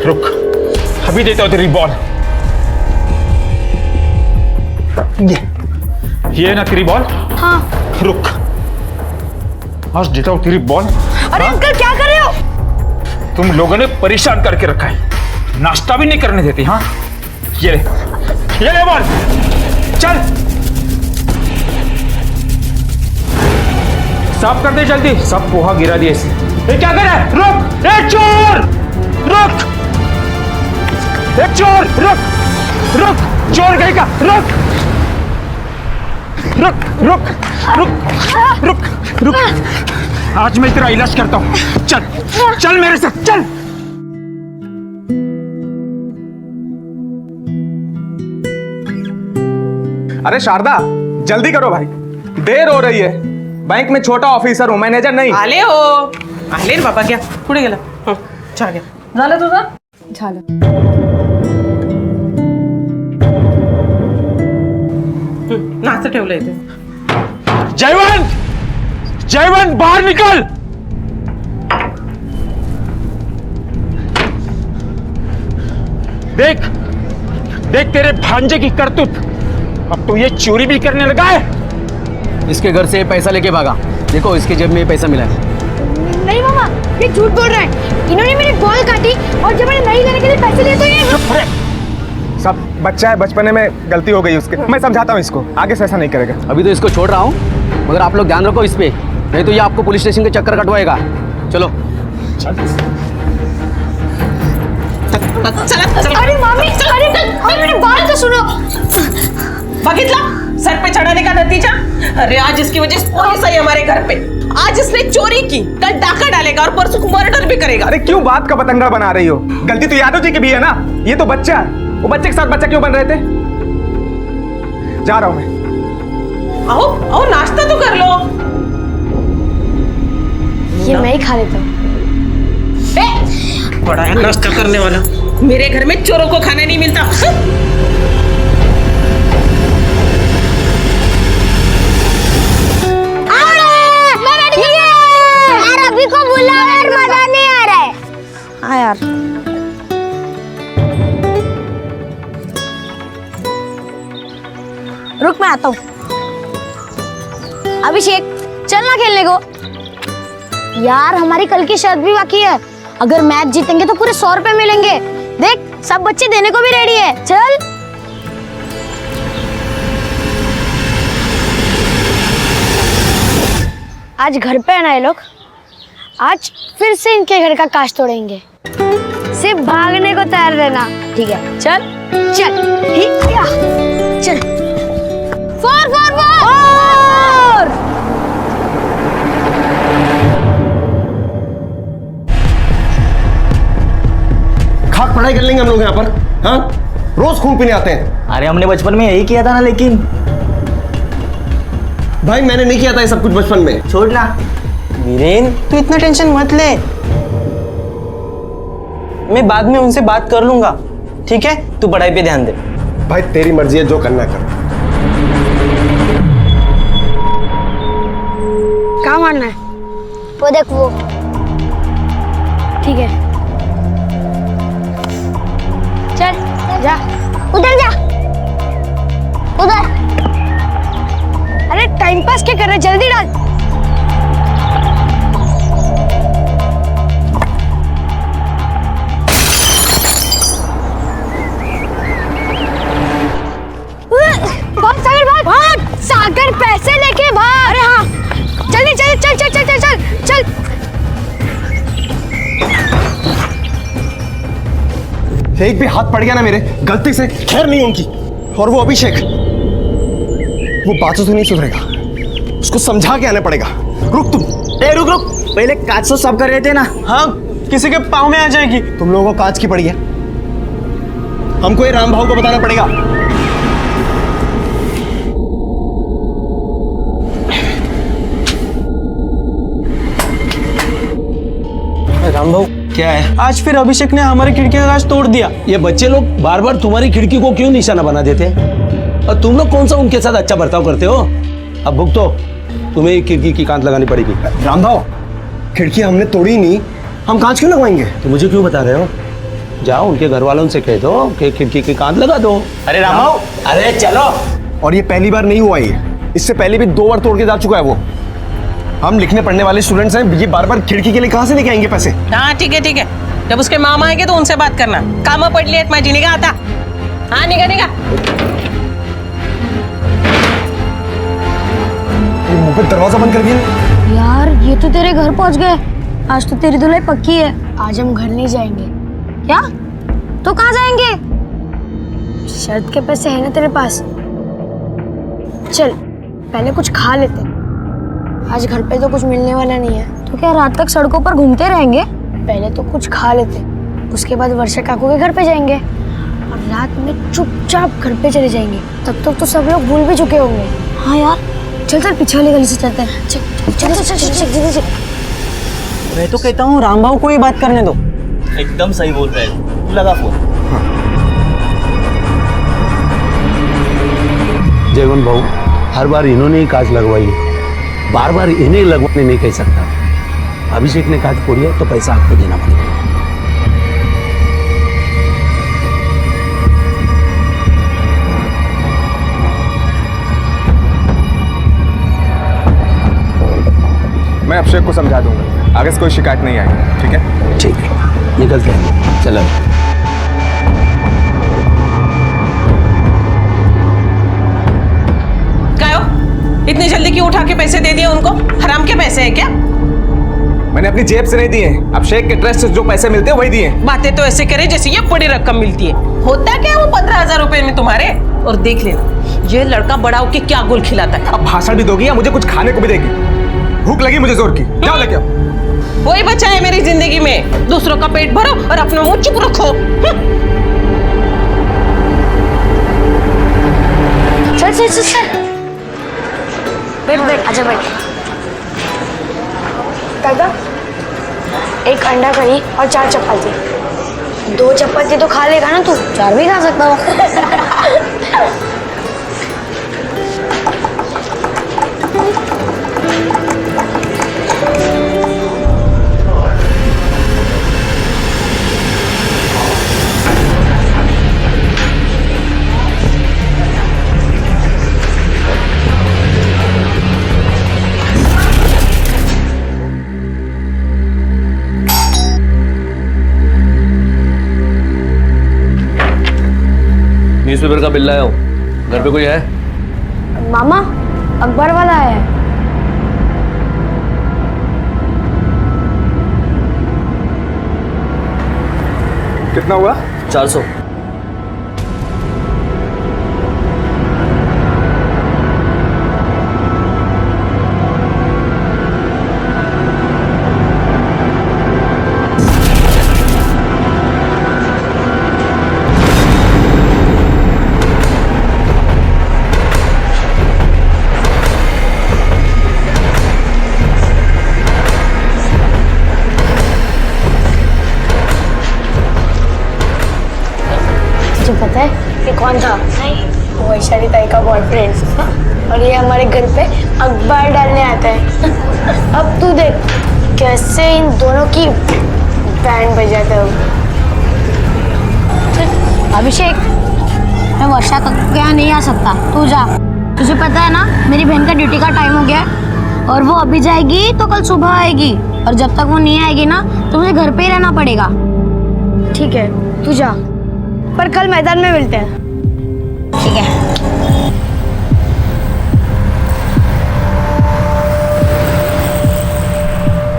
रुक, अभी देता हूँ तेरी बॉल। ये ना तेरी बॉल? हाँ। रुक, आज देता हूँ तेरी बॉल। अरे अंकल क्या कर रहे हो? तुम लोगों ने परेशान करके रखा है, नाश्ता भी नहीं करने देती। हाँ, ये ले बॉल, चल साफ कर दे जल्दी। सब पोहा गिरा दिया इसे। ये क्या कर रहा है? रुक, ए चोर, रुक, ए चोर, रुक, रुक, चोर कहीं का, रुक, रुक, रुक, रुक, रुक, रुक, आज मैं तेरा इलाज करता हूँ। चल, चल मेरे साथ, चल। अरे शारदा, जल्दी करो भाई, देर हो रही है। बैंक में छोटा ऑफिसर हूँ, मैनेजर नहीं। आले हो, आले रे बाबा, क्या पुढे गेला? चहा घ्या. झालं तुझं? झालं. नाश्ता ठेवलं इथे. जयवंत, जयवंत बाहर निकल। देख, देख तेरे भांजे की करतूत। अब तो ये चोरी भी करने लगा है। इसके घर से पैसा लेके भागा। देखो इसके जेब में ये पैसा मिला है। नहीं मामा, ये झूठ बोल रहा है। इन्होंने मेरी बॉल काटी और जब मैंने नहीं लेने के लिए पैसे लिए तो ये सब बच्चा है, बचपने में गलती हो गई उसके। मैं समझाता हूँ इसको, आगे से ऐसा नहीं करेगा। अभी तो इसको छोड़ रहा हूँ, मगर आप लोग ध्यान रखो इस पे, नहीं तो ये आपको पुलिस स्टेशन के चक्कर कटवाएगा। चलो। अरे मामी, अरे मेरी बात तो सुनो। बघितला सर पे चढ़ाने का नतीजा। अरे आज इसकी वजह से पुलिस आई हमारे घर पे। आज इसने चोरी की, कल डाका डालेगा और परसों को मर्डर भी करेगा। अरे क्यों बात का पतंगा बना रही हो? गलती तो यादव जी की भी है ना। ये तो बच्चा है, वो बच्चे के साथ बच्चा क्यों बन रहे थे? जा रहा हूं मैं। आओ आओ, नाश्ता तो कर लो। ये मैं ही खा लेता हूँ। बड़ा है नाश्ता करने वाला। मेरे घर में चोरों को खाना नहीं मिलता। यार अभी को बुला यार, मजा नहीं आ रहा है। हाँ यार। रुक, मैं आता हूँ। अभिषेक, चलना खेलने को। यार हमारी कल की शर्त भी बाकी है। अगर मैच जीतेंगे तो पूरे 100 रुपए मिलेंगे। देख, सब बच्चे देने को भी रेडी है। चल। आज घर पे है ना ये लोग। आज फिर से इनके घर का कांच तोड़ेंगे। सिर्फ भागने को तैयार रहना, ठीक है? चल चल हिया, चल। Four four four. खाक पढ़ाई कर लेंगे हम लोग यहाँ पर। हाँ, रोज खून पीने आते हैं। अरे हमने बचपन में यही किया था ना। लेकिन भाई मैंने नहीं किया था ये सब कुछ बचपन में। छोड़ ना वीरेन, तू इतना टेंशन मत ले। मैं बाद में उनसे बात कर लूंगा, ठीक है? तू पढ़ाई पे ध्यान दे। भाई तेरी मर्जी है, जो करना कर। कहाँ मारना है? वो देख वो। ठीक है, चल जा। उधर जा, उधर। अरे टाइम पास क्या कर रहे? जल्दी डाल। भाग सागर, भाग भाग सागर, पैसे लेके भाग। अरे हाँ, जल्दी चल चल चल चल चल चल चल। एक भी हाथ पड़ गया ना मेरे गलती से, खैर नहीं उनकी। और वो अभिषेक, वो बातों से नहीं सुधरेगा, उसको समझा के आना पड़ेगा। रुक तुम। ए रुक रुक, पहले कांच तो साफ कर रहे थे ना। हाँ, किसी के पाँव में आ जाएगी। तुम लोगों को कांच की पड़ी है, हमको ये राम भाव को बताना पड़ेगा। राम भाऊ, क्या है? आज फिर अभिषेक ने हमारी खिड़की का कांच तोड़ दिया। ये बच्चे लोग बार बार तुम्हारी खिड़की को क्यों निशाना बना देते हैं? और तुम लोग कौन सा उनके साथ अच्छा बर्ताव करते हो? अब भुगतो, तुम्हें ही खिड़की की कांच लगानी पड़ेगी। राम भाव, खिड़की हमने तोड़ी नहीं, हम कांच क्यों लगवाएंगे? तो मुझे क्यों बता रहे हो? जाओ उनके घर वालों से कह दो कि खिड़की के कांच लगा दो। अरे रामाओ, अरे चलो। और ये पहली बार नहीं हुआ, ये इससे पहले भी 2 बार तोड़ के जा चुका है वो। हम लिखने पढ़ने वाले स्टूडेंट्स हैं, ये बार बार खिड़की के लिए कहाँ से लेके आएंगे पैसे? हाँ ठीक है ठीक है, जब उसके मामा आएंगे तो उनसे बात करना। काम पड़ लिया माझी निगा आता। हाँ निगा निगा। ये मुंह पे दरवाजा बंद कर दिया। यार ये तो तेरे घर पहुंच गए। आज तो तेरी धुलाई पक्की है। आज हम घर नहीं जाएंगे। क्या? तो कहाँ जाएंगे? शर्त के पैसे हैं ना तेरे पास? चल पहले कुछ खा लेते। आज घर पे तो कुछ मिलने वाला नहीं है, तो क्या रात तक सड़कों पर घूमते रहेंगे? पहले तो कुछ खा लेते, उसके बाद वर्षा काकू के घर पे जाएंगे और रात में चुपचाप घर पे चले जाएंगे। तब तक तो सब लोग भूल भी चुके होंगे। हाँ यार चल चल पीछे वाली गली से चलते हैं। चल चल चल चल चल चल। मैं तो कहता हूँ राम भाऊ को ही बात करने दो। एकदम सही बोल रहे हो, तू लगा फोन। जयवंत भाऊ, हर बार इन्होंने ही कांच लगवाई है, बार बार इन्हें लगवाने नहीं कह सकता। अभिषेक ने कांच फोड़ी है तो पैसा आपको देना पड़ेगा। मैं अभिषेक को समझा दूंगा, आगे से कोई शिकायत नहीं आएगी। ठीक है? ठीक है, निकलते हैं। चलो। क्या हो? इतनी जल्दी क्यों उठा के पैसे दे दिए उनको? हराम के पैसे हैं क्या? मैंने अपनी जेब से नहीं दिए, अभिषेक के ट्रस्ट से जो पैसे मिलते हैं वही दिए। बातें तो ऐसे करे जैसे ये बड़ी रकम मिलती है। होता क्या वो 15,000 रुपए में तुम्हारे? और देख लेना ये लड़का बड़ा होके क्या गुल खिलाता है। अब भाषण भी दोगी या मुझे कुछ खाने को भी देगी? भूख लगी मुझे जोर की, जाओ लेके आओ। वही बचा है मेरी जिंदगी में, दूसरों का पेट भरो और अपना मुंह चुप रखो। चल चल चल चल। बैठ बैठ, आजा बैठ। दादा एक अंडा करी और 4 चपाती। 2 चपाती तो खा लेगा ना तू? 4 भी खा सकता हूँ। न्यूज़पेपर का बिल लाया हूँ, घर पे कोई है? मामा अखबार वाला है। कितना हुआ? 400। पता है ये कौन था? वो वैशाली ताई का बॉयफ्रेंड। और ये हमारे घर पे अखबार डालने आता है। अब तू देख कैसे इन दोनों की बैंड बजाता है। अभिषेक मैं वर्षा के यहाँ नहीं आ सकता, तू जा। तुझे पता है ना मेरी बहन का ड्यूटी का टाइम हो गया है और वो अभी जाएगी तो कल सुबह आएगी, और जब तक वो नहीं आएगी ना तो मुझे घर पे ही रहना पड़ेगा। ठीक है तू जा, पर कल मैदान में मिलते हैं। ठीक है।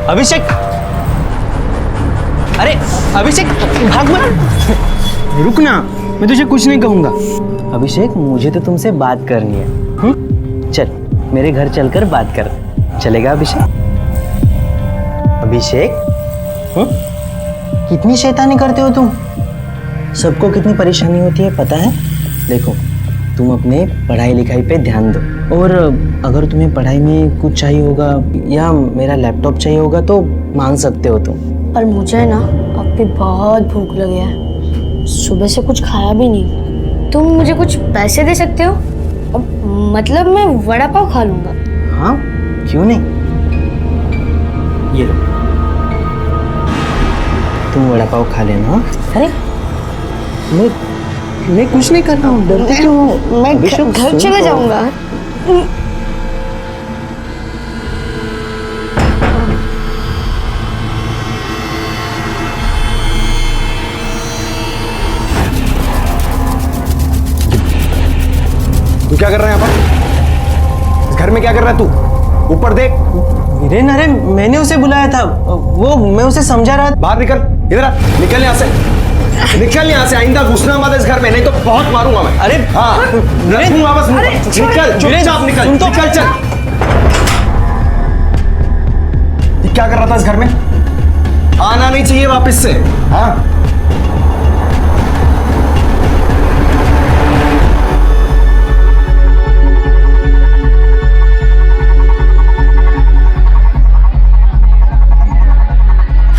अभिषेक, अरे अभिषेक भाग मत। रुक ना, मैं तुझे कुछ नहीं कहूंगा। अभिषेक मुझे तो तुमसे बात करनी है। चल मेरे घर चलकर बात कर, चलेगा अभिषेक? अभिषेक कितनी शैतानी करते हो तुम। सबको कितनी परेशानी होती है पता है। देखो तुम अपने पढ़ाई लिखाई पे ध्यान दो, और अगर तुम्हें पढ़ाई में कुछ चाहिए होगा या मेरा लैपटॉप चाहिए होगा तो मांग सकते हो तुम। पर मुझे ना अब भी बहुत भूख लगी है, सुबह से कुछ खाया भी नहीं। तुम मुझे कुछ पैसे दे सकते हो? मतलब मैं वड़ा पाव खा लूंगा। हाँ क्यों नहीं, ये लो तुम वड़ा पाव खा लेना। अरे मैं कुछ नहीं कर रहा हूँ, डरते क्यों हो? मैं अभिषेक, घर सुन चले तो। जाऊंगा। तू क्या कर रहा है यहाँ पर? इस घर में क्या कर रहा है तू? ऊपर देख। वीरेन, अरे मैंने उसे बुलाया था, वो मैं उसे समझा रहा था। बाहर निकल, इधर आ, निकल यहाँ से, निकल यहाँ से। आइंदा घुसना मत इस घर में, नहीं तो बहुत मारूंगा मैं। अरे हाँ, रखूंगा बस मुंह पर। निकल, चुपचाप निकल, निकल चल। ये क्या कर रहा था इस घर में? आना नहीं चाहिए वापस से। हाँ,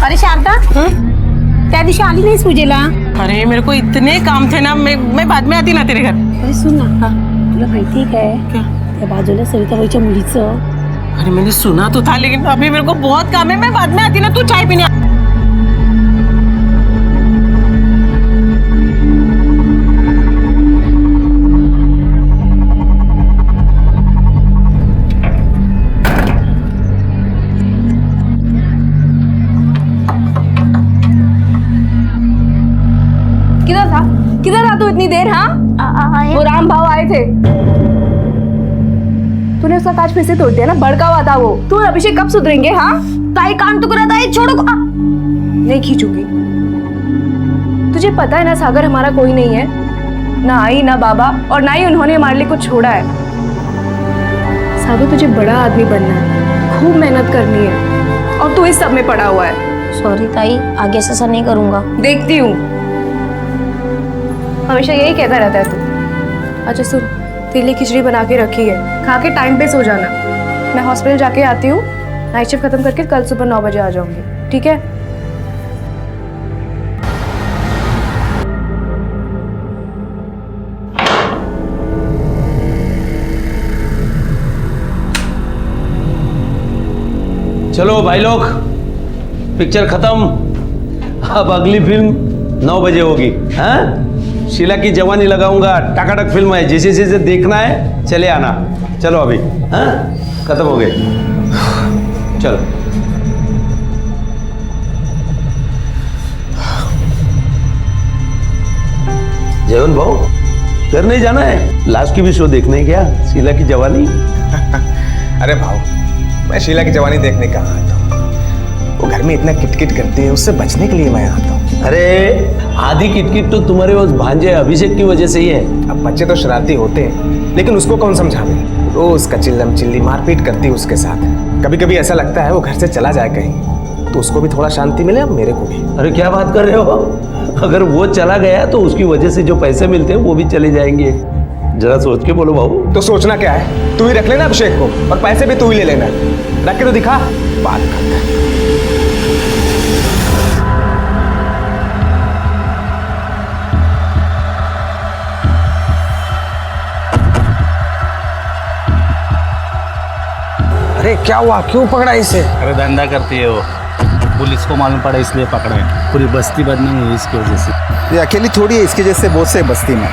अरे शारदा, त्या दिवशी आली नाहीस पूजेला? अरे मेरे को इतने काम थे ना, मैं बाद में आती ना तेरे घर। अरे सुन ना, तुला माहिती आहे काय क्या? त्या बाजूला सविताबाईच्या मुलीचं अरे मैंने सुना तो था, लेकिन अभी मेरे को बहुत काम है, मैं बाद में आती ना, तू चाय पीने। किधर था तू इतनी देर? हाँ, वो राम भाव आए थे, तूने उसका कांच फिर से तोड़ दिया ना, भड़का हुआ था वो। तू और अभिषेक कब सुधरेंगे? हाँ, ताई कान टुकड़ा था, छोड़ो को। नहीं खींचूंगी। तुझे पता है ना सागर हमारा कोई नहीं है, ना आई ना बाबा, और ना ही उन्होंने हमारे लिए कुछ छोड़ा है। सागर, तुझे बड़ा आदमी बनना है, खूब मेहनत करनी है, और तू इस सब में पड़ा हुआ है। सॉरी ताई, आगे से ऐसा नहीं करूंगा। देखती हूँ, हमेशा यही कहता रहता है तू। अच्छा सुन, तेरे लिए खिचड़ी बना के रखी है, खा के टाइम पे सो जाना। मैं हॉस्पिटल जाके आती हूँ, नाइट शिफ्ट खत्म करके कल सुबह 9 बजे आ जाऊंगी, ठीक है? चलो भाई लोग, पिक्चर खत्म। अब अगली फिल्म 9 बजे होगी। हाँ, शीला की जवानी लगाऊंगा, टकाटक फिल्म है, जैसे जैसे देखना है चले आना। चलो अभी, हाँ खत्म हो गए, चलो। जयवन भाऊ, घर नहीं जाना है? लास्ट की भी शो देखने है क्या, शीला की जवानी? अरे भाऊ, मैं शीला की जवानी देखने कहाँ आता हूँ? वो घर में इतना किटकिट करती है, उससे बचने के लिए मैं आता हूँ। अरे आधी किटकिट तो तुम्हारे उस भांजे अभिषेक की वजह से ही है। अब बच्चे तो शरारती होते हैं, लेकिन उसको कौन समझावे? रोज का चिल्लम चिल्ली मारपीट करती है उसके साथ। कभी कभी ऐसा लगता है वो घर से चला जाए कहीं, तो उसको भी थोड़ा शांति मिले, अब मेरे को भी। अरे क्या बात कर रहे हो? अगर वो चला गया तो उसकी वजह से जो पैसे मिलते हैं वो भी चले जाएंगे। जरा सोच के बोलो भाऊ। तो सोचना क्या है, तू ही रख लेना अभिषेक को, और पैसे भी तू ही ले लेना। रख के तो दिखा, बात करता है। अरे क्या हुआ, क्यों पकड़ा इसे? अरे धंधा करती है वो, पुलिस को मालूम पड़ा इसलिए पकड़ा है। पूरी बस्ती बदनाम हुई इसकी वजह से। ये अकेली थोड़ी है, इसकी जैसे बहुत से बस्ती में।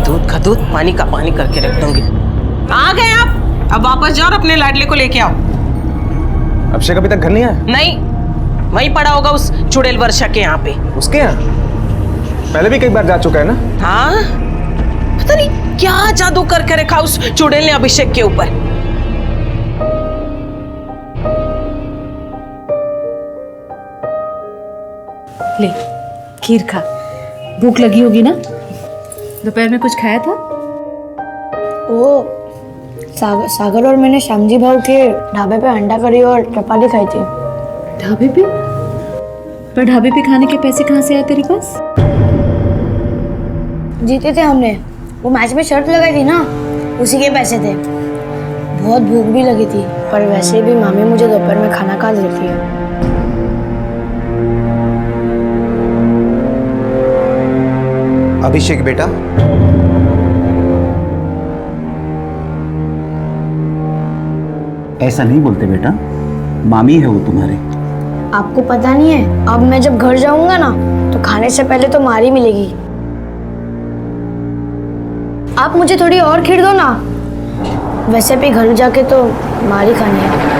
दूध का दूध, पानी का पानी करके रख दूंगी। आ गए आप, अब वापस जाओ और अपने लाडले को लेके आओ। अभिषेक अभी तक घर नहीं आया? नहीं, वहीं पड़ा होगा उस चुड़ैल वर्षा के यहाँ पे। उसके यहाँ पहले भी कई बार जा चुका है ना? हाँ, पता नहीं क्या जादू करके रखा उस चुड़ैल ने अभिषेक के ऊपर। ले खीर खा, भूख लगी होगी ना? दोपहर में कुछ खाया था? वो सागर और मैंने श्यामजी भाव के ढाबे पे अंडा करी और चपाती खाई थी। ढाबे पे? पर ढाबे पे खाने के पैसे कहाँ से आए तेरे पास? जीते थे हमने, वो मैच में शर्त लगाई थी ना, उसी के पैसे थे। बहुत भूख भी लगी थी, पर वैसे भी मामी मुझे दोपहर में खाना खा देती है। अभिषेक बेटा, ऐसा नहीं बोलते बेटा, मामी है वो तुम्हारे। आपको पता नहीं है, अब मैं जब घर जाऊंगा ना तो खाने से पहले तो मार ही मिलेगी। आप मुझे थोड़ी और खीर दो ना, वैसे भी घर जाके तो मार ही खानी है।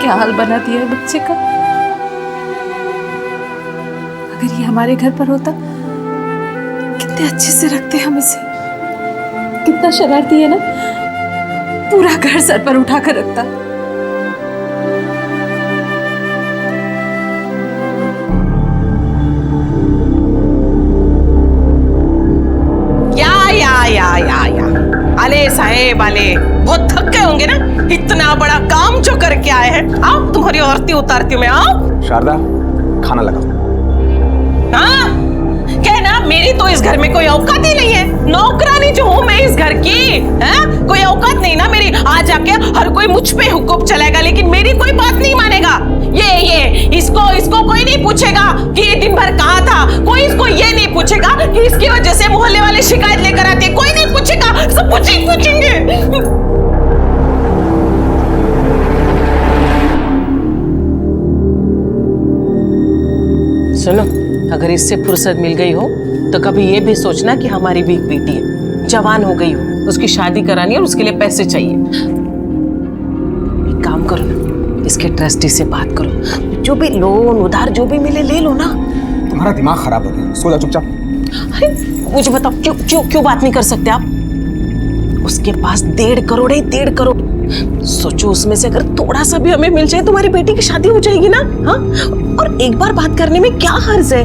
क्या हाल बना दिया है बच्चे का। अगर ये हमारे घर पर होता, कितने अच्छे से रखते हम इसे। कितना शरारती है ना, पूरा घर सर पर उठा कर रखता। या अले साहेब आले, बहुत थक गए होंगे ना, इतना बड़ा काम जो करके आए हैं। आओ तुम्हारी औरती उतारती हूँ मैं, आओ। शारदा, खाना लगाओ। हाँ, कहना मेरी तो इस घर में कोई औकात ही नहीं है। नौकरानी जो हूँ मैं इस घर की, है कोई औकात नहीं ना मेरी। आ जाके हर कोई मुझ पे हुक्म चलाएगा, लेकिन मेरी कोई बात नहीं मानेगा। ये इसको कोई नहीं पूछेगा कि ये दिन भर कहाँ था। कोई इसको ये नहीं पूछेगा कि इसकी वजह से मोहल्ले वाले शिकायत लेकर आते हैं। कोई नहीं पूछेगा, सब पूछेंगे। सुनो, अगर इससे फुर्सत मिल गई हो तो कभी ये भी सोचना कि हमारी भी एक बेटी है, जवान हो गई हो, उसकी शादी करानी है और उसके लिए पैसे चाहिए। एक काम करो ना, इसके ट्रस्टी से बात करो, जो भी लोन उधार जो भी मिले ले लो ना। तुम्हारा दिमाग खराब हो गया, सो जा चुपचाप। अरे मुझे बताओ, क्यों बात नहीं कर सकते आप? उसके पास 1.5 करोड़ है, 1.5 करोड़। सोचो उसमें से अगर थोड़ा सा भी हमें मिल जाए, तुम्हारी बेटी की शादी हो जाएगी ना। हाँ, और एक बार बात करने में क्या हर्ज है?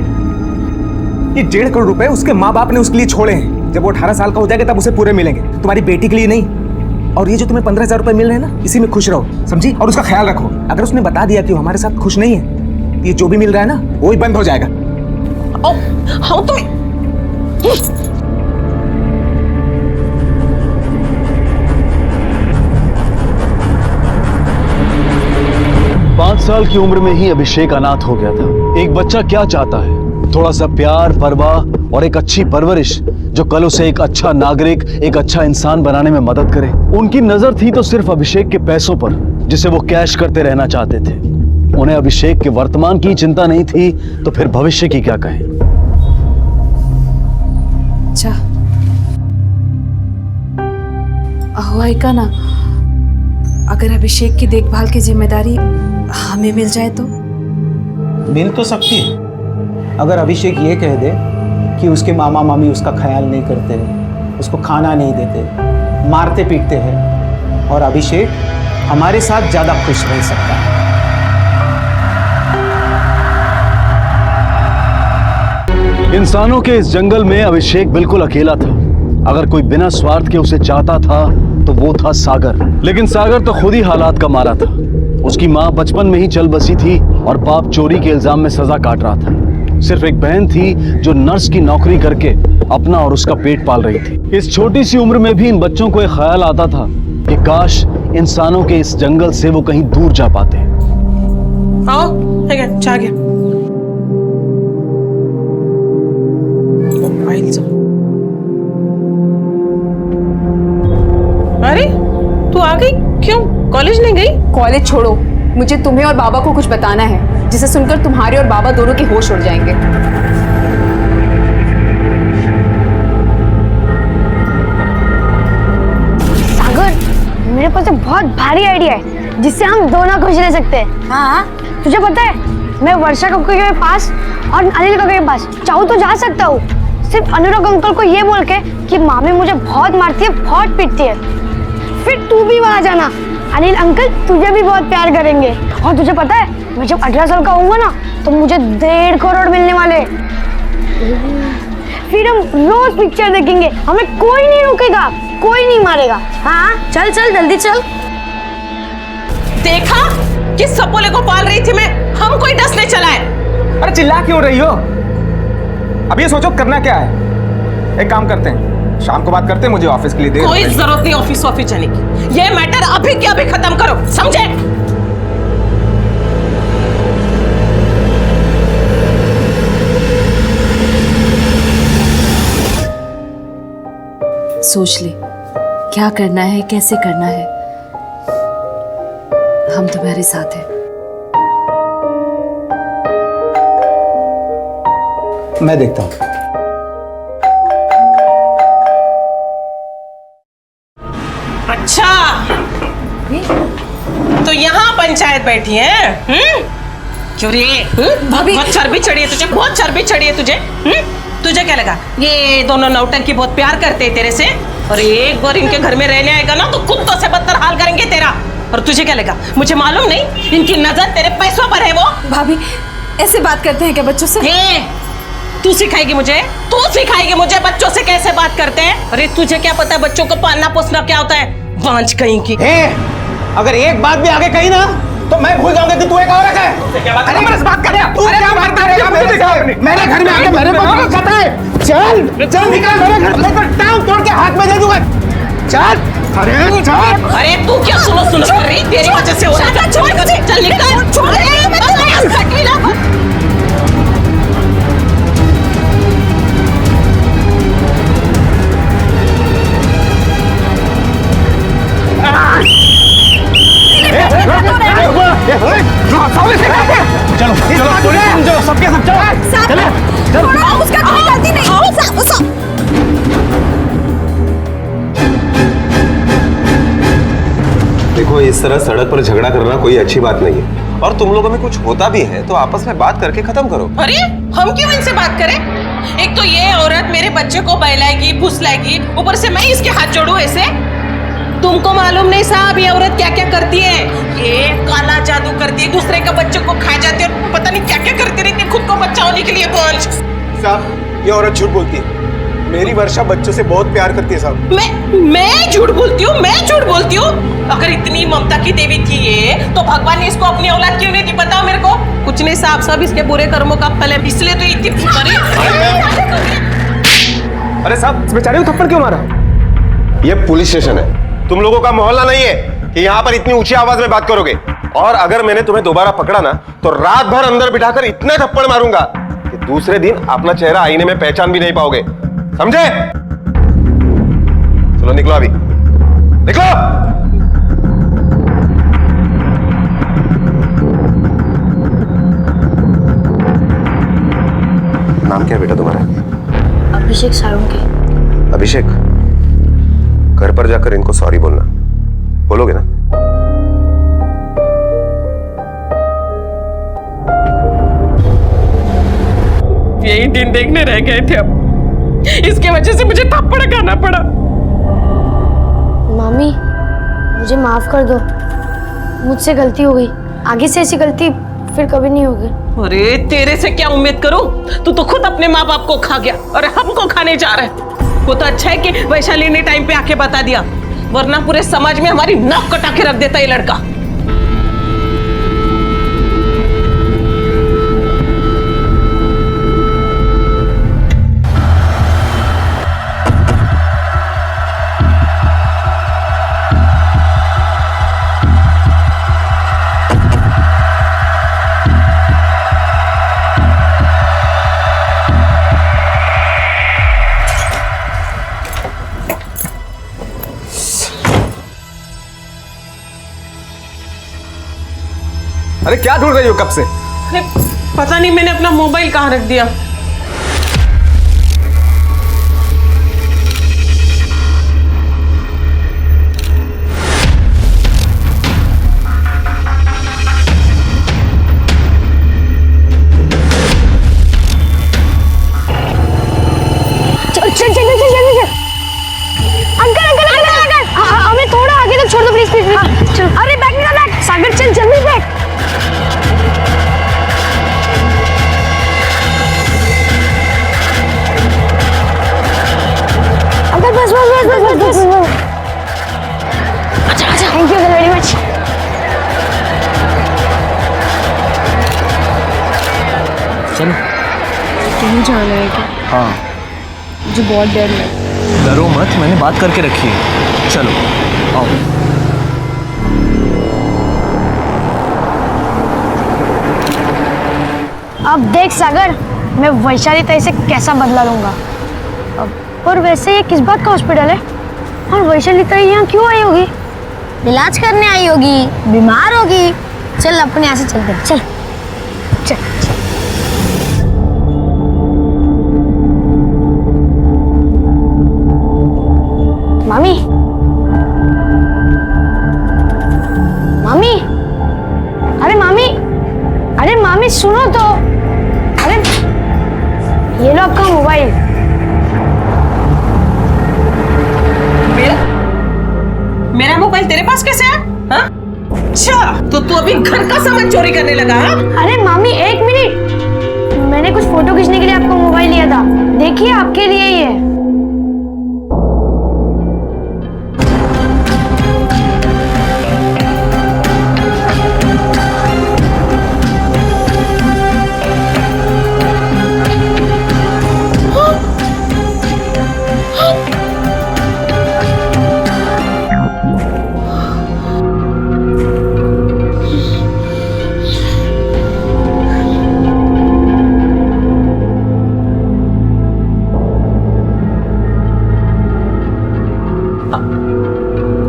ये 1.5 करोड़ रुपए उसके माँ बाप ने उसके लिए छोड़े हैं। जब वो 18 साल का हो जाएगा तब उसे पूरे मिलेंगे, तुम्हारी बेटी के लिए नहीं। और ये जो तुम्हें 15,000 रुपए मिल रहे हैं ना, इसी में खुश रहो, समझी? और उसका ख्याल रखो। अगर उसने बता दिया कि वो हमारे साथ खुश नहीं है, ये जो भी मिल रहा है ना वो ही बंद हो जाएगा। हाँ तुम्हें 5 साल की उम्र में ही अभिषेक अनाथ हो गया था। एक बच्चा क्या चाहता है? थोड़ा सा प्यार, परवाह और एक अच्छी परवरिश जो कल उसे एक अच्छा नागरिक, एक अच्छा इंसान बनाने में मदद करे। उनकी नजर थी तो सिर्फ अभिषेक के पैसों पर, जिसे वो कैश करते रहना चाहते थे। उन्हें अभिषेक के वर्तमान की चिंता नहीं थी तो फिर भविष्य की क्या कहें। अच्छा हुआ का ना, अगर अभिषेक की देखभाल की जिम्मेदारी हमें मिल जाए तो? मिल तो सकती है, अगर अभिषेक ये कह दे कि उसके मामा मामी उसका ख्याल नहीं करते, उसको खाना नहीं देते, मारते पीटते हैं, और अभिषेक हमारे साथ ज्यादा खुश रह सकता है। इंसानों के इस जंगल में अभिषेक बिल्कुल अकेला था। अगर कोई बिना स्वार्थ के उसे चाहता था तो वो था सागर। लेकिन सागर तो खुद ही हालात का मारा था। उसकी माँ बचपन में ही चल बसी थी और बाप चोरी के इल्जाम में सजा काट रहा था। सिर्फ एक बहन थी जो नर्स की नौकरी करके अपना और उसका पेट पाल रही थी। इस छोटी सी उम्र में भी इन बच्चों को एक ख्याल आता था कि काश इंसानों के इस जंगल से वो कहीं दूर जा पाते। आओ, ठीक है, चाह गया। अरे तू आ गई? क्यों, कॉलेज नहीं गई? कॉलेज छोड़ो, मुझे तुम्हें और बाबा को कुछ बताना है, जिसे सुनकर तुम्हारे और बाबा दोनों के होश उड़ जाएंगे। सागर, मेरे पास एक बहुत भारी आइडिया है जिससे हम दोनों खुश रह सकते हैं। हाँ, तुझे पता है मैं वर्षा कक्कू के पास और अनिल कक्कू के पास चाहूँ तो जा सकता हूँ, सिर्फ अनुराग अंकल को ये बोल के कि मामी मुझे बहुत मारती है, बहुत पीटती है। फिर तू भी वहां जाना, अनिल अंकल तुझे भी बहुत प्यार करेंगे। और तुझे पता है मैं जब 18 साल का होऊंगा ना तो मुझे 1.5 करोड़ मिलने वाले। फिर हम रोज पिक्चर देखेंगे, हमें कोई नहीं रोकेगा, कोई नहीं मारेगा। हाँ चल चल जल्दी चल। देखा किस सपोले को पाल रही थी मैं, हम कोई डस चला है। अरे चिल्ला क्यों रही हो? अब ये सोचो करना क्या है। एक काम करते हैं, शाम को बात करते हैं, मुझे ऑफिस के लिए देर कोई हो गई। जरूरत नहीं ऑफिस जाने की। ये मैटर अभी के अभी खत्म करो, समझे? सोच ले क्या करना है, कैसे करना है। हम तुम्हारे साथ हैं। मैं देखता हूँ। अच्छा, तो यहाँ पंचायत बैठी है? क्यों रे? बहुत चर्बी चढ़ी है तुझे, बहुत चर्बी चढ़ी है तुझे। तुझे क्या लगा ये दोनों नौटंकी बहुत प्यार करते हैं तेरे से, और एक बार इनके घर में रहने आएगा ना तो कुत्तों से बदतर हाल करेंगे तेरा। और तुझे क्या लगा मुझे मालूम नहीं? इनकी नजर तेरे पैसों पर है। वो भाभी ऐसे बात करते हैं क्या बच्चों से? तू सिखाएगी मुझे? तू सिखाएगी मुझे बच्चों से कैसे बात करते हैं? अरे तुझे क्या पता है बच्चों को पालना पोसना क्या होता है? बांझ कहीं की। अगर एक बात भी आगे कही ना तो मैं भूल जाऊंगा कि तू एक औरत है। अरे बस बात कर। तू क्या बात करेगा मेरे घर में आके मेरे को पता है? चल चल निकल मेरे घर से, टांग तोड़ के हाथ में दे दूंगा। चल। अरे चल। अरे तू क्या सुनो कर रही? तेरी वजह से हो रहा है। छोड़ मुझे, चल निकल। छोड़। चलो चलो सबके सब चलो चलो उसका कोई गलती नहीं। देखो, इस तरह सड़क पर झगड़ा करना कोई अच्छी बात नहीं है, और तुम लोगों में कुछ होता भी है तो आपस में बात करके खत्म करो। अरे हम क्यों इनसे बात करें? एक तो ये औरत मेरे बच्चे को बहलाएगी फुसलाएगी, ऊपर से मैं इसके हाथ जोड़ूं ऐसे? तुमको मालूम नहीं साहब ये औरत क्या क्या करती है? ये काला जादू करती है, दूसरे का बच्चे को खा जाती है, और पता नहीं क्या क्या करती रहती है खुद को बच्चा होने के लिए। साहब, ये औरत झूठ बोलती है। मेरी वर्षा बच्चों से बहुत प्यार करती है साहब। मैं झूठ बोलती हूँ? मैं झूठ बोलती हूँ? अगर इतनी ममता की देवी थी ये, तो भगवान ने इसको अपनी औलाद क्यों नहीं दी? बताओ मेरे को। कुछ नहीं साहब, सब इसके बुरे कर्मों का फल है, इसलिए तो इतनी अरे साहब, इस बेचारे को थप्पड़ क्यों मारा? ये पुलिस स्टेशन है, तुम लोगों का मोहल्ला नहीं है कि यहाँ पर इतनी ऊंची आवाज में बात करोगे। और अगर मैंने तुम्हें दोबारा पकड़ा ना तो रात भर अंदर बिठाकर इतने थप्पड़ मारूंगा कि दूसरे दिन अपना चेहरा आईने में पहचान भी नहीं पाओगे, समझे? चलो निकलो, अभी निकलो। नाम क्या है बेटा तुम्हारा? अभिषेक साळुंके। अभिषेक, घर पर जाकर इनको सॉरी बोलना। बोलोगे ना? यही दिन देखने रह गए थे, अब इसके वजह से मुझे थप्पड़ खाना पड़ा। मामी मुझे माफ कर दो, मुझसे गलती हो गई, आगे से ऐसी गलती फिर कभी नहीं होगी। अरे तेरे से क्या उम्मीद करूं? तू तो खुद अपने माँ बाप को खा गया और हमको खाने जा रहा है। वो तो अच्छा है कि वैशाली ने टाइम पे आके बता दिया, वरना पूरे समाज में हमारी नाक कटा के रख देता ये लड़का। अरे क्या ढूंढ रही हो कब से? पता नहीं मैंने अपना मोबाइल कहाँ रख दिया। हमें थोड़ा आगे तक छोड़ दो प्लीज प्लीज। अरे बैग निकाल बैग, सागर चल जल्दी बैग। चलो। कहीं जाना है क्या? हाँ। मुझे बहुत डर है। डरो मत, मैंने बात करके रखी है। चलो आओ। अब देख सागर, मैं वैशाली ताई से कैसा बदला लूंगा। पर वैसे ये किस बात का हॉस्पिटल है और वैशाली ताई यहाँ क्यों आई होगी? इलाज करने आई होगी, बीमार होगी। चल अपने यहाँ से चलते हैं, चल चल। मामी, मामी, अरे मामी, अरे मामी सुनो तो। अरे ये लो आपका मोबाइल। मेरा मोबाइल तेरे पास कैसे है? हाँ? अच्छा, तो तू अभी घर का सामान चोरी करने लगा? हाँ? अरे मामी एक मिनट, मैंने कुछ फोटो खींचने के लिए आपका मोबाइल लिया था। देखिए आपके लिए ही है।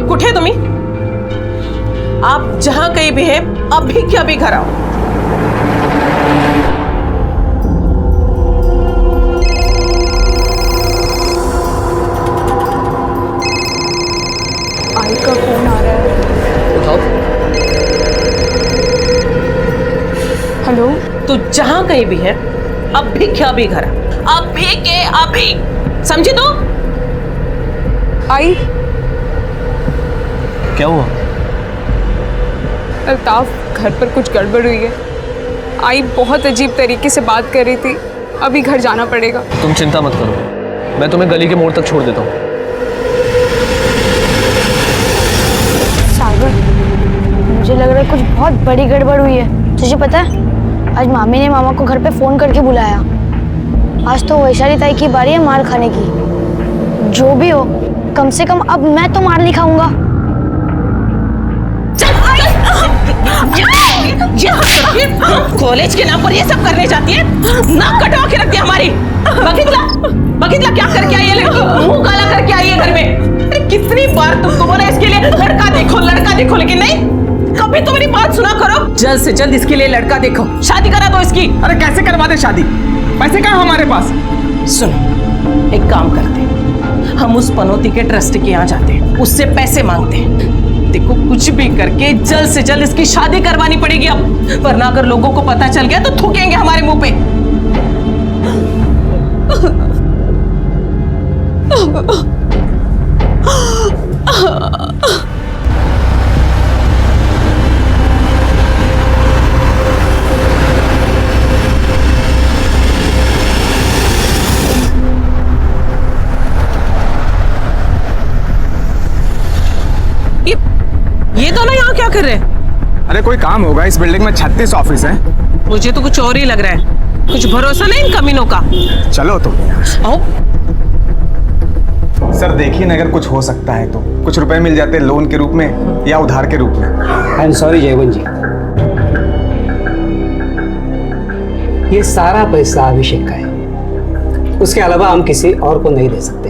कुठे तुम्ही? आप जहां कहीं भी है, अभी के अभी घर आओ। आई का फोन आ रहा है। उठाओ। हेलो, तू जहां कहीं भी है, अभी के अभी घर आ। अभी के अभी, समझी तू? आई। क्या हुआ? अल्ताफ, घर पर कुछ गड़बड़ हुई है। आई बहुत अजीब तरीके से बात कर रही थी। अभी घर जाना पड़ेगा। तुम चिंता मत करो, मैं तुम्हें गली के मोड़ तक छोड़ देता हूँ। सागर, मुझे लग रहा है कुछ बहुत बड़ी गड़बड़ हुई है। तुझे पता है, आज मामी ने मामा को घर पे फोन करके बुलाया। आज तो वैशाली ताई की बारी है मार खाने की। जो भी हो, कम से कम अब मैं तो मार नहीं खाऊंगा। कॉलेज के नाम पर ये सब करने जाती है? नाक कटवा के रख दिया हमारी। बगीतला, बगीतला क्या करके आई है लड़की? मुंह काला करके आई है घर में। अरे कितनी बार तुमको बोला इसके लिए लड़का देखो, लेकिन नहीं, कभी तो मेरी बात सुना करो। जल्द से जल्द इसके लिए लड़का देखो, शादी करा दो इसकी। अरे कैसे करवा दे शादी? पैसे कहाँ हमारे पास? सुनो, एक काम करते हैं, हम उस पनौती के ट्रस्ट के यहाँ जाते हैं, उससे पैसे मांगते हैं। देखो, कुछ भी करके जल्द से जल्द इसकी शादी करवानी पड़ेगी अब, वरना अगर लोगों को पता चल गया तो थूकेंगे हमारे मुंह पे। ये दोनों यहाँ क्या कर रहे हैं? अरे कोई काम होगा, इस बिल्डिंग में 36 ऑफिस हैं। मुझे तो कुछ और ही लग रहा है। कुछ भरोसा नहीं इन कमीनों का। चलो तो। आओ। सर देखिए ना, अगर कुछ हो सकता है तो कुछ रुपए मिल जाते लोन के रूप में या उधार के रूप में। आई एम सॉरी जयवंत जी, ये सारा पैसा अभिषेक का है, उसके अलावा हम किसी और को नहीं दे सकते।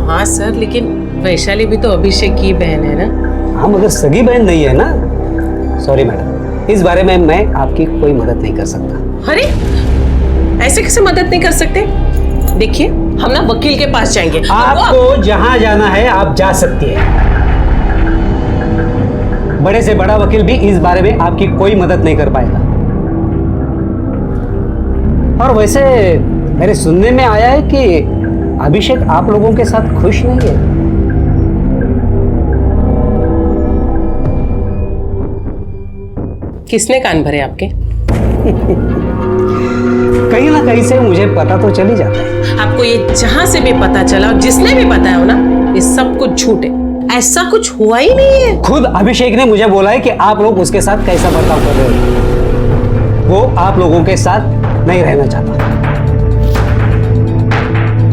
हाँ सर, लेकिन वैशाली भी तो अभिषेक की बहन है ना? हाँ, मगर सगी बहन नहीं है ना। सॉरी मैडम, इस बारे में मैं आपकी कोई मदद नहीं कर सकता। अरे ऐसे कैसे मदद नहीं कर सकते? देखिए, हम ना वकील के पास जाएंगे। आपको जहां जाना है आप जा सकती है। बड़े से बड़ा वकील भी इस बारे में आपकी कोई मदद नहीं कर पाएगा। और वैसे मेरे सुनने में आया है कि अभिषेक आप लोगों के साथ खुश नहीं है। किसने कान भरे आपके? कहीं ना कहीं से मुझे पता तो चल ही जाता है। आपको ये जहां से भी पता चला, जिसने भी बताया हो ना, ये सब कुछ झूठ है। ऐसा कुछ हुआ ही नहीं है। खुद अभिषेक ने मुझे बोला है कि आप लोग उसके साथ कैसा बर्ताव कर रहे हो। वो आप लोगों के साथ नहीं रहना चाहता।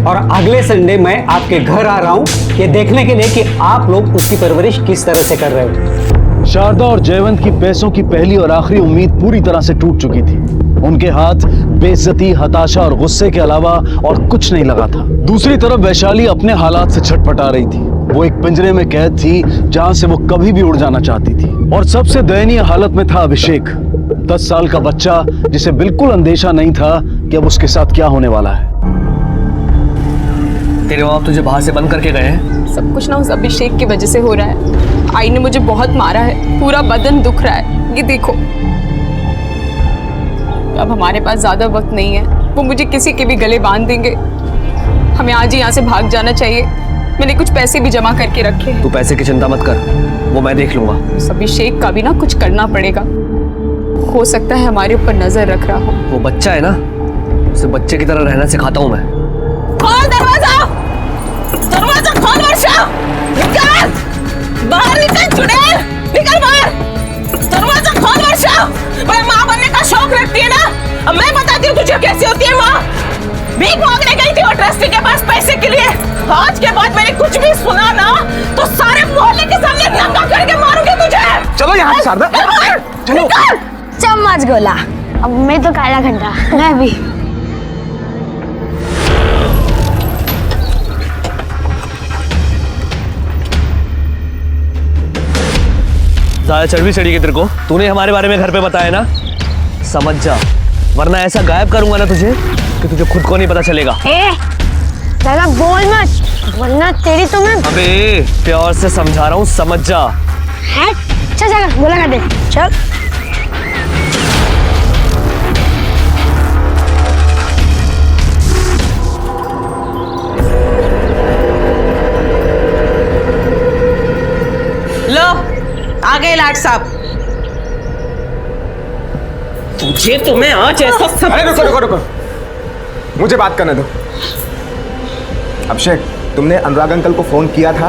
और अगले संडे मैं आपके घर आ रहा हूं ये देखने के लिए कि आप लोग उसकी परवरिश किस तरह से कर रहे हो। शारदा और जयवंत की पैसों की पहली और आखिरी उम्मीद पूरी तरह से टूट चुकी थी। उनके हाथ बेइज्जती, हताशा और गुस्से के अलावा और कुछ नहीं लगा था। दूसरी तरफ वैशाली अपने हालात से छटपटा रही थी। वो एक पिंजरे में कैद थी जहां से वो कभी भी उड़ जाना चाहती थी। और सबसे दयनीय हालत में था अभिषेक, 10 साल का बच्चा जिसे बिल्कुल अंदेशा नहीं था कि अब उसके साथ क्या होने वाला है। तेरे माँ बाप तुझे बाहर से बंद करके गए हैं? सब कुछ ना उस अभिषेक की वजह से हो रहा है। आई ने मुझे बहुत मारा है, पूरा बदन दुख रहा है, ये देखो। अब हमारे पास ज्यादा वक्त नहीं है, वो मुझे किसी के भी गले बांध देंगे। हमें आज ही यहाँ से भाग जाना चाहिए। मैंने कुछ पैसे भी जमा करके रखे हैं। तू पैसे की चिंता मत कर, वो मैं देख लूंगा। उस अभिषेक का भी ना कुछ करना पड़ेगा। हो सकता है हमारे ऊपर नजर रख रहा हो। वो बच्चा है ना, उसे बच्चे की तरह रहना सिखाता हूँ मैं। खोल दरवाजा, दरवाजा खोल वर्षा, निकल बाहर, निकल चुड़ैल, निकल बाहर, दरवाजा खोल वर्षा। मैं माँ बनने का शौक रखती है ना, अब मैं बताती हूँ तुझे कैसी होती है माँ। भीख मांगने गई थी वो ट्रस्टी के पास पैसे के लिए। आज के बाद मैंने कुछ भी सुना ना तो सारे मोहल्ले के सामने नंगा करके मारूंगी तुझे। चलो यहाँ से शारदा, चलो। चम्मच गोला, अब मैं तो काला घंटा, मैं भी। ज्यादा चढ़ चढ़ी के तेरे को, तूने हमारे बारे में घर पे बताया ना, समझ जा, वरना ऐसा गायब करूंगा ना तुझे कि तुझे खुद को नहीं पता चलेगा। ज्यादा बोल मत, वरना तेरी तो मैं। अबे प्यार से समझा रहा हूँ, समझ जा। है? चल बोला कर दे, चल। लो आ गए लाट साहब। तुझे तो मैं आज ऐसा सब। अरे रुको रुको रुको, मुझे बात करने दो। अभिषेक, तुमने अनुराग अंकल को फोन किया था?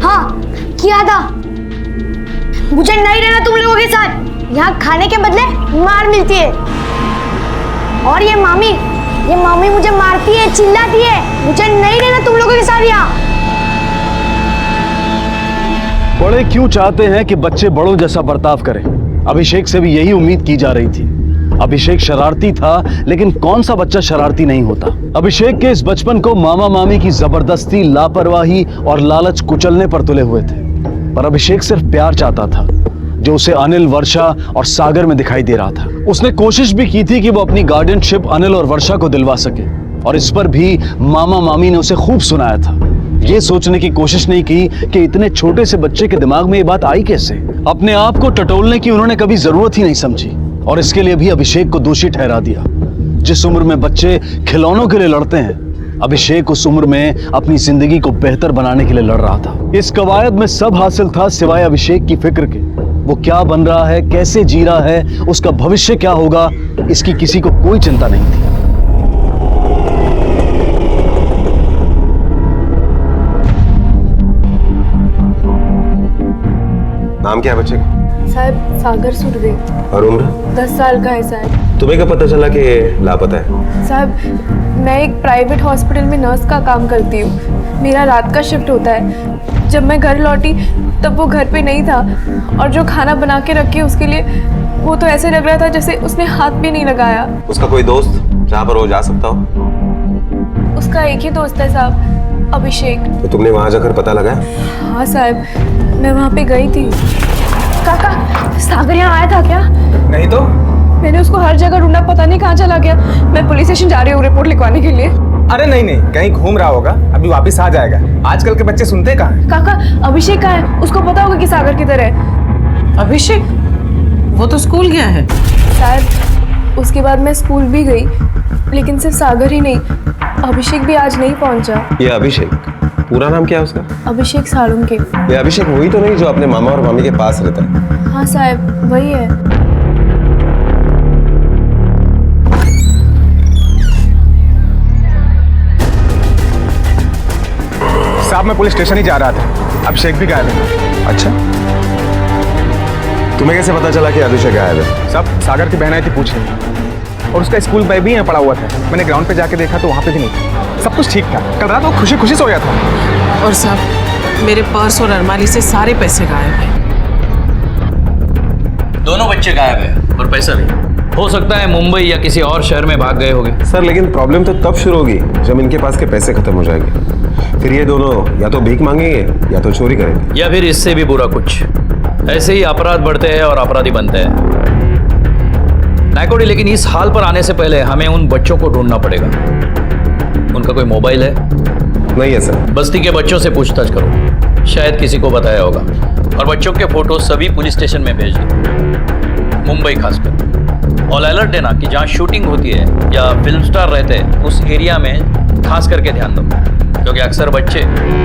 हाँ किया था। मुझे नहीं रहना तुम लोगों के साथ। यहाँ खाने के बदले मार मिलती है। और ये मामी मुझे मारती है, चिल्लाती है। मुझे नहीं रहना तुम लोगों के साथ यहाँ। बड़े क्यों चाहते हैं कि बच्चे बड़ों जैसा बर्ताव करें? अभिषेक से भी यही उम्मीद की जा रही थी। अभिषेक शरारती था, लेकिन कौन सा बच्चा शरारती नहीं होता। अभिषेक के इस बचपन को मामा मामी की जबरदस्ती, लापरवाही और लालच कुचलने पर तुले हुए थे। पर अभिषेक सिर्फ प्यार चाहता था, जो उसे अनिल, वर्षा और सागर में दिखाई दे रहा था। उसने कोशिश भी की थी कि वो अपनी गार्डियनशिप अनिल और वर्षा को दिलवा सके, और इस पर भी मामा मामी ने उसे खूब सुनाया था। ये सोचने की कोशिश नहीं की कि इतने छोटे से बच्चे के दिमाग में ये बात आई कैसे। अपने आप को टटोलने की उन्होंने कभी जरूरत ही नहीं समझी, और इसके लिए भी अभिषेक को दोषी ठहरा दिया। जिस उम्र में बच्चे खिलौनों के लिए लड़ते हैं, अभिषेक उस उम्र में अपनी जिंदगी को बेहतर बनाने के लिए लड़ रहा था। इस कवायद में सब हासिल था सिवाय अभिषेक की फिक्र के। वो क्या बन रहा है, कैसे जी रहा है, उसका भविष्य क्या होगा, इसकी किसी को कोई चिंता नहीं थी। नाम क्या है बच्चे का? साहब सागर सुरवे। और उम्र? 10 साल का है साहब। तुम्हें क्या पता चला कि लापता है? साहब मैं एक प्राइवेट हॉस्पिटल में नर्स का काम करती हूँ। मेरा रात का शिफ्ट होता है। जब मैं घर लौटी तब वो घर पे नहीं था, और जो खाना बना के रखे उसके लिए, वो तो ऐसे लग रहा था जैसे उसने हाथ भी नहीं लगाया। उसका कोई दोस्त जहाँ पर वो जा सकता हो? उसका एक ही दोस्त है साहब, अभिषेक। तो तुमने वहां जाकर पता लगाया? हाँ साहब, मैं वहाँ पे गई थी। काका, सागर यहाँ आया था क्या? नहीं तो। मैंने उसको हर जगह ढूंढा, पता नहीं कहाँ चला गया। मैं पुलिस स्टेशन जा रही हूँ रिपोर्ट लिखवाने के लिए। अरे नहीं, कहीं घूम रहा होगा, अभी वापस आ जाएगा। आजकल के बच्चे सुनते कहाँ हैं? काका, अभिषेक कहाँ है? उसको पता होगा कि सागर किधर है। अभिषेक वो तो स्कूल गया है। शायद उसके बाद मैं स्कूल भी गई, लेकिन सिर्फ सागर ही नहीं, अभिषेक भी आज नहीं पहुंचा। ये अभिषेक, पूरा नाम क्या है उसका? अभिषेक सालुंके। ये अभिषेक वही तो नहीं जो अपने मामा और मामी के पास रहता है? हाँ साहब, वही है। साहब मैं पुलिस स्टेशन ही जा रहा था, अभिषेक भी गायब है। अच्छा, तुम्हें कैसे पता चला कि अभिषेक गायब है? सब सागर की बहन आई थी पूछने, और उसका स्कूल बैग भी यहाँ पड़ा हुआ था। मैंने ग्राउंड पे जाके देखा तो वहाँ पे भी नहीं था। सब कुछ ठीक था। कल रात वो खुशी खुशी सोया था। और साहब मेरे पर्स और अलमारी से सारे पैसे गायब हैं। दोनों बच्चे गायब है और पैसा भी। हो सकता है मुंबई या किसी और शहर में भाग गए होंगे। सर लेकिन प्रॉब्लम तो तब शुरू होगी जब इनके पास के पैसे खत्म हो जाएंगे। फिर ये दोनों या तो भीख मांगेंगे या तो चोरी करेंगे, या फिर इससे भी बुरा कुछ। ऐसे ही अपराध बढ़ते हैं और अपराधी बनते हैं। नायकोडी, लेकिन इस हाल पर आने से पहले हमें उन बच्चों को ढूंढना पड़ेगा। उनका कोई मोबाइल है? नहीं है सर। बस्ती के बच्चों से पूछताछ करो, शायद किसी को बताया होगा। और बच्चों के फोटो सभी पुलिस स्टेशन में भेज दो, मुंबई खासकर। और अलर्ट देना कि जहाँ शूटिंग होती है या फिल्म स्टार रहते हैं उस एरिया में खास करके ध्यान दो, क्योंकि अक्सर बच्चे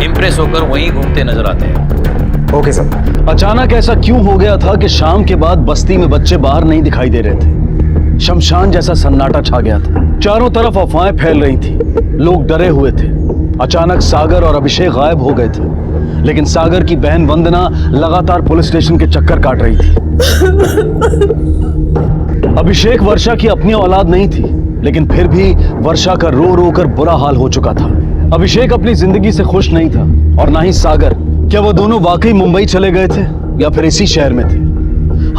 इम्प्रेस होकर वहीं घूमते नजर आते हैं। Okay sir. अचानक ऐसा क्यों हो गया था कि शाम के बाद बस्ती में बच्चे बाहर नहीं दिखाई दे रहे थे? शमशान जैसा सन्नाटा छा गया था। चारों तरफ अफवाहें फैल रही थी, लोग डरे हुए थे। अचानक सागर और अभिषेक गायब हो गए थे, लेकिन सागर की बहन वंदना लगातार पुलिस स्टेशन के चक्कर काट रही थी। अभिषेक वर्षा की अपनी औलाद नहीं थी, लेकिन फिर भी वर्षा का रो रो कर बुरा हाल हो चुका था। अभिषेक अपनी जिंदगी से खुश नहीं था, और ना ही सागर। क्या वो दोनों वाकई मुंबई चले गए थे या फिर इसी शहर में थे?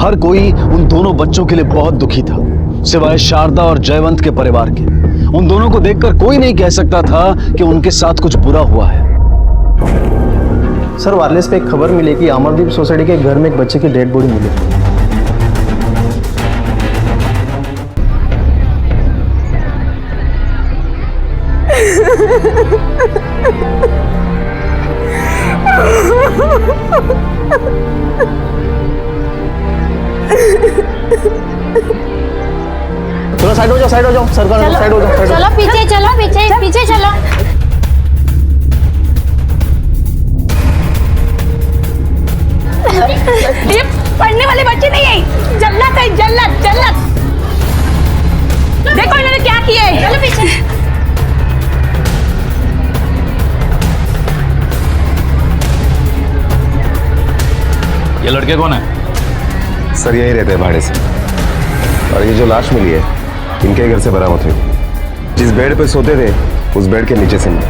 हर कोई उन दोनों बच्चों के लिए बहुत दुखी था, सिवाय शारदा और जयवंत के परिवार के। उन दोनों को देखकर कोई नहीं कह सकता था कि उनके साथ कुछ बुरा हुआ है। सर वायरलेस पे एक खबर मिली कि अमरदीप सोसाइटी के घर में एक बच्चे की डेड बॉडी मिली। थोड़ा साइड हो जाओ, साइड हो जाओ, सरकार साइड हो जाओ। चलो पीछे चलो, पीछे चलो। ये पढ़ने वाले बच्चे नहीं है, जल्लत है, जल्लत। देखो इन्होंने क्या किया है। चलो पीछे। ये लड़के कौन है? सर यही रहते हैं भाड़े से, और ये जो लाश मिली है इनके घर से बरामद हुई। जिस बेड पे सोते थे उस बेड के नीचे से मिली।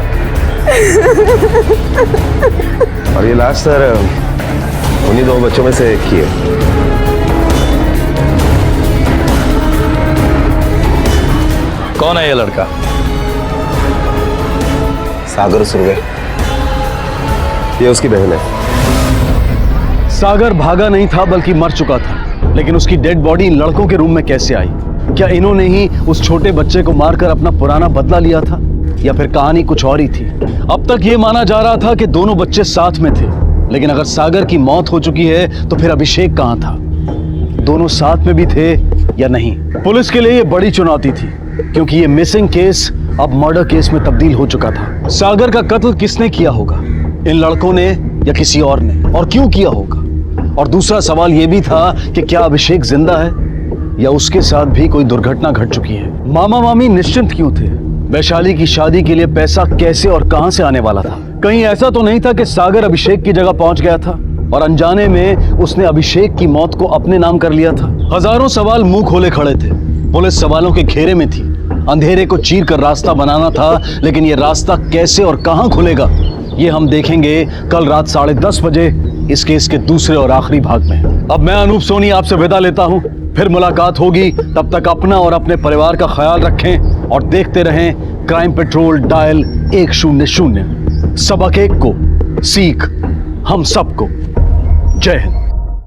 और ये लाश सर उन्हीं दो बच्चों में से एक ही है। कौन है ये लड़का? सागर सुरवे, ये उसकी बहन है। सागर भागा नहीं था बल्कि मर चुका था, लेकिन उसकी डेड बॉडी इन लड़कों के रूम में कैसे आई? क्या इन्होंने ही उस छोटे बच्चे को मारकर अपना पुराना बदला लिया था, या फिर कहानी कुछ और ही थी? अब तक ये माना जा रहा था कि दोनों बच्चे साथ में थे, लेकिन अगर सागर की मौत हो चुकी है तो फिर अभिषेक कहाँ था? दोनों साथ में भी थे या नहीं? पुलिस के लिए ये बड़ी चुनौती थी, क्योंकि ये मिसिंग केस अब मर्डर केस में तब्दील हो चुका था। सागर का कत्ल किसने किया होगा? इन लड़कों ने या किसी और ने? और क्यों किया होगा? और दूसरा सवाल यह भी था कि क्या अभिषेक जिंदा है या उसके साथ भी कोई दुर्घटना घट चुकी है? मामा मामी निश्चिंत क्यों थे? वैशाली की शादी के लिए पैसा कैसे और कहां से आने वाला था? कहीं ऐसा तो नहीं था कि सागर अभिषेक की जगह पहुंच गया था और अनजाने में उसने अभिषेक की मौत को अपने नाम कर लिया था? हजारों सवाल मुंह खोले खड़े थे। पुलिस सवालों के घेरे में थी। अंधेरे को चीर कर रास्ता बनाना था, लेकिन यह रास्ता कैसे और कहां खुलेगा ये हम देखेंगे कल रात 10:30 बजे इस केस के दूसरे और आखिरी भाग में। अब मैं अनूप सोनी आपसे विदा लेता हूं, फिर मुलाकात होगी। तब तक अपना और अपने परिवार का ख्याल रखें और देखते रहें क्राइम पेट्रोल डायल 100। सबक एक को, सीख हम सबको। जय हिंद।